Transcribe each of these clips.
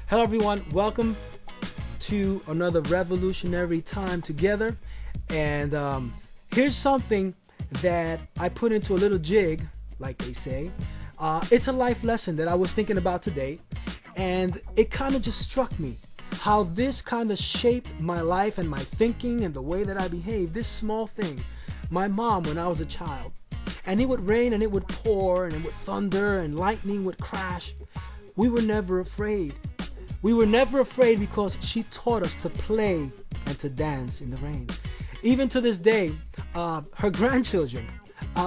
Hello everyone, welcome to another revolutionary time together. And here's something that I put into a little jig, like they say. It's a life lesson that I was thinking about today, and it kind of just struck me how this kind of shaped my life and my thinking and the way that I behave. This small thing, my mom when I was a child, and it would rain and it would pour and it would thunder and lightning would crash. We were never afraid. We were never afraid because she taught us to play and to dance in the rain. Even to this day, her grandchildren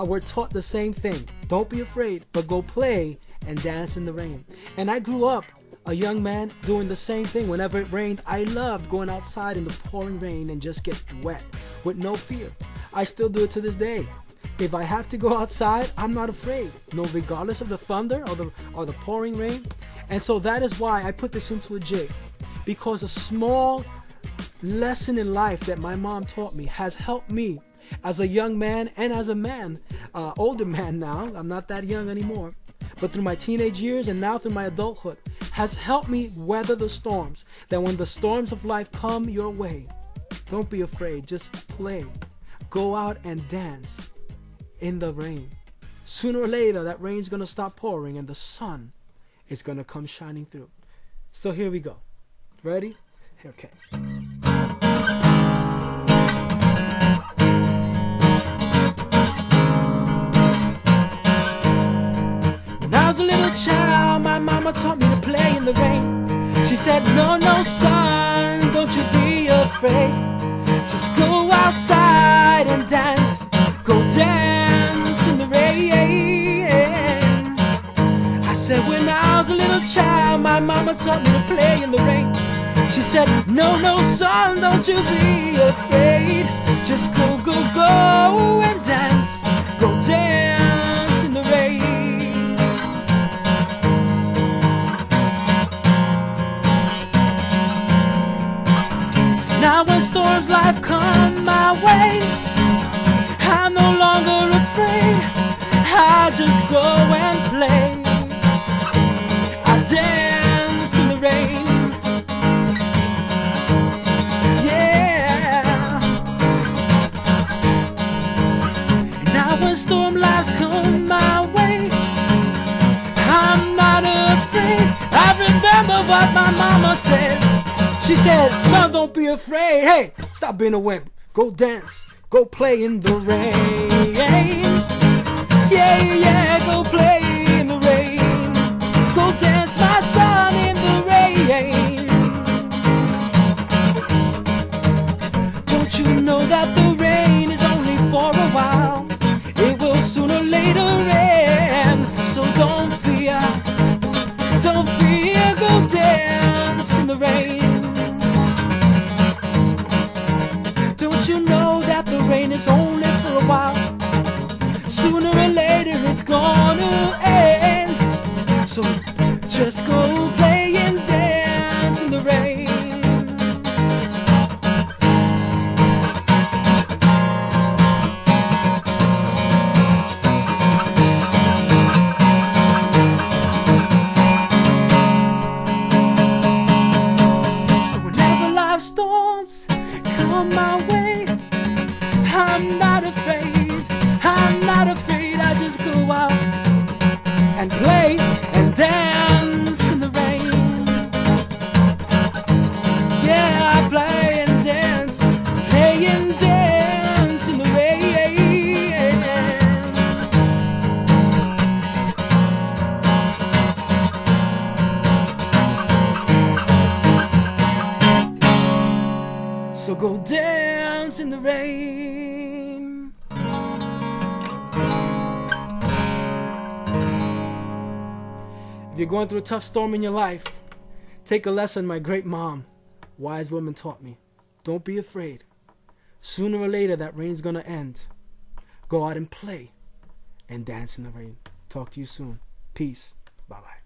were taught the same thing. Don't be afraid, but go play and dance in the rain. And I grew up a young man doing the same thing. Whenever it rained, I loved going outside in the pouring rain and just get wet with no fear. I still do it to this day. If I have to go outside, I'm not afraid. No, regardless of the thunder or the pouring rain. And so that is why I put this into a jig, because a small lesson in life that my mom taught me has helped me as a young man and as a man, older man now. I'm not that young anymore, but through my teenage years and now through my adulthood has helped me weather the storms. That when the storms of life come your way, don't be afraid, just play. Go out and dance in the rain. Sooner or later that rain's gonna stop pouring and the sun is gonna come shining through. So here we go. Ready? Okay. When I was a little child, my mama taught me to play in the rain. She said, no, no, son, don't you be afraid. Just go outside and dance. Go dance in the rain. I said, when I was a little child, my mama taught me to play in the rain. She said, no, no, son, don't you be afraid. Just go, go, go and dance. Go dance in the rain. Now when storms life come my way, I'm no longer afraid. I just go and play. I dance in the rain. Yeah. Now when storm lives come my way, I'm not afraid. I remember what my mama said. She said, son, don't be afraid. Hey, stop being a wimp. Go dance. Go play in the rain. Yeah, yeah, go play in the rain. Go dance, my son, in the rain. Don't you know that the rain is only for a while? It will sooner or later end. So don't fear, go dance in the rain. Don't you know that the rain is only for a while? Sooner or later it's gonna end. So just go play and dance in the rain. So whenever life storms come my way, I'm not afraid, I'm not afraid. I just go out and play and dance in the rain. Yeah, I play and dance in the rain. So go dance in the rain. If you're going through a tough storm in your life, take a lesson my great mom, wise woman, taught me. Don't be afraid. Sooner or later that rain's gonna end. Go out and play and dance in the rain. Talk to you soon. Peace. Bye-bye.